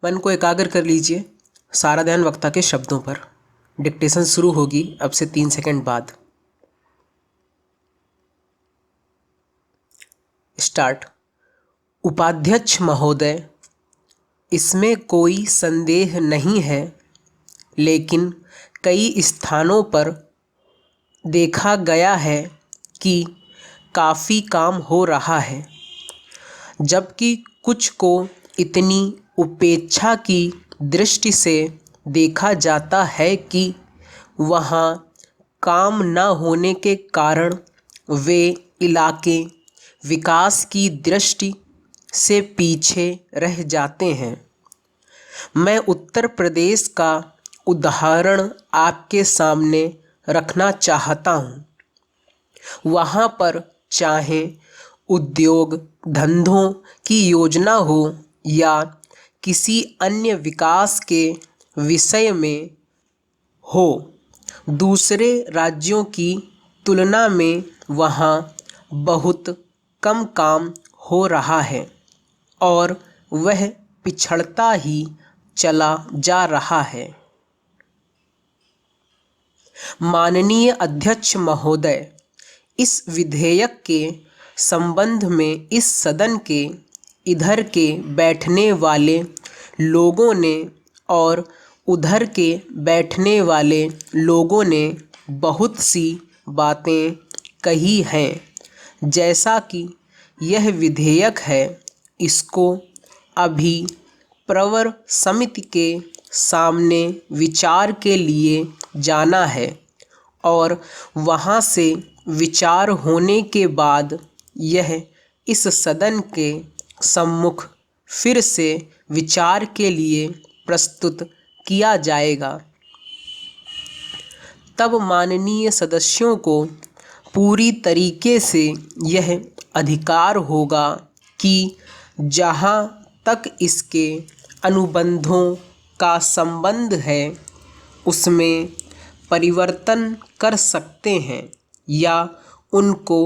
मन को एकाग्र कर लीजिए। सारा ध्यान वक्ता के शब्दों पर। डिक्टेशन शुरू होगी अब से 3 सेकंड बाद। स्टार्ट। उपाध्यक्ष महोदय, इसमें कोई संदेह नहीं है, लेकिन कई स्थानों पर देखा गया है कि काफ़ी काम हो रहा है, जबकि कुछ को इतनी उपेक्षा की दृष्टि से देखा जाता है कि वहाँ काम न होने के कारण वे इलाके विकास की दृष्टि से पीछे रह जाते हैं। मैं उत्तर प्रदेश का उदाहरण आपके सामने रखना चाहता हूँ। वहाँ पर चाहे उद्योग धंधों की योजना हो या किसी अन्य विकास के विषय में हो, दूसरे राज्यों की तुलना में वहाँ बहुत कम काम हो रहा है और वह पिछड़ता ही चला जा रहा है। माननीय अध्यक्ष महोदय, इस विधेयक के संबंध में इस सदन के इधर के बैठने वाले लोगों ने और उधर के बैठने वाले लोगों ने बहुत सी बातें कही हैं। जैसा कि यह विधेयक है, इसको अभी प्रवर समिति के सामने विचार के लिए जाना है और वहाँ से विचार होने के बाद यह इस सदन के सम्मुख फिर से विचार के लिए प्रस्तुत किया जाएगा। तब माननीय सदस्यों को पूरी तरीके से यह अधिकार होगा कि जहाँ तक इसके अनुबंधों का संबंध है उसमें परिवर्तन कर सकते हैं या उनको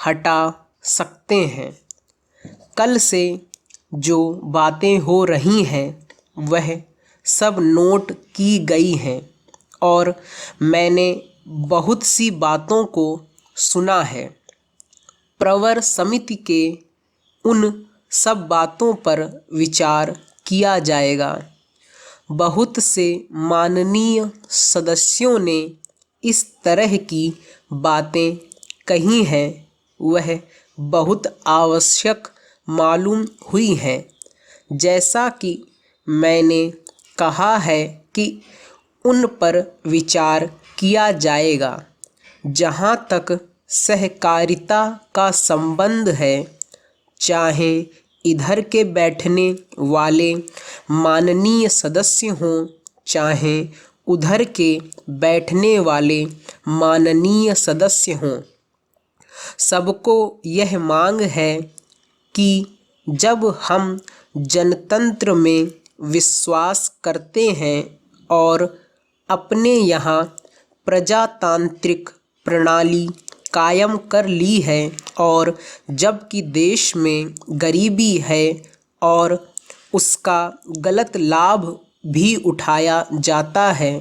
हटा सकते हैं। कल से जो बातें हो रही हैं वह सब नोट की गई हैं और मैंने बहुत सी बातों को सुना है। प्रवर समिति के उन सब बातों पर विचार किया जाएगा। बहुत से माननीय सदस्यों ने इस तरह की बातें कही हैं, वह बहुत आवश्यक मालूम हुई हैं। जैसा कि मैंने कहा है कि उन पर विचार किया जाएगा। जहाँ तक सहकारिता का संबंध है, चाहे इधर के बैठने वाले माननीय सदस्य हों, चाहे उधर के बैठने वाले माननीय सदस्य हों, सबको यह मांग है कि जब हम जनतंत्र में विश्वास करते हैं और अपने यहाँ प्रजातांत्रिक प्रणाली कायम कर ली है और जबकि देश में गरीबी है और उसका गलत लाभ भी उठाया जाता है,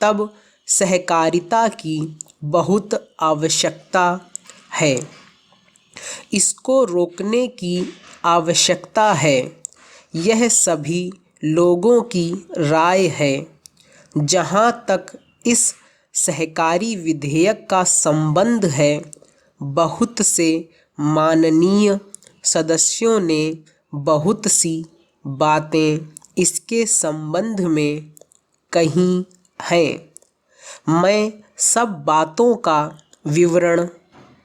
तब सहकारिता की बहुत आवश्यकता है। इसको रोकने की आवश्यकता है। यह सभी लोगों की राय है। जहाँ तक इस सहकारी विधेयक का संबंध है, बहुत से माननीय सदस्यों ने बहुत सी बातें इसके संबंध में कही हैं। मैं सब बातों का विवरण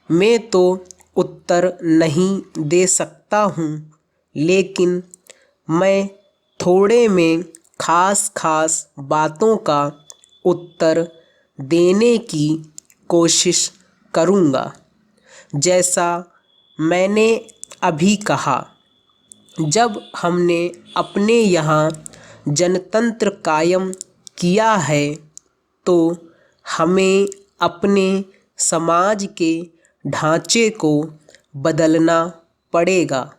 में तो उत्तर नहीं दे सकता हूँ, लेकिन मैं थोड़े में खास बातों का उत्तर देने की कोशिश करूँगा। जैसा मैंने अभी कहा, जब हमने अपने यहाँ जनतंत्र कायम किया है तो हमें अपने समाज के ढांचे को बदलना पड़ेगा।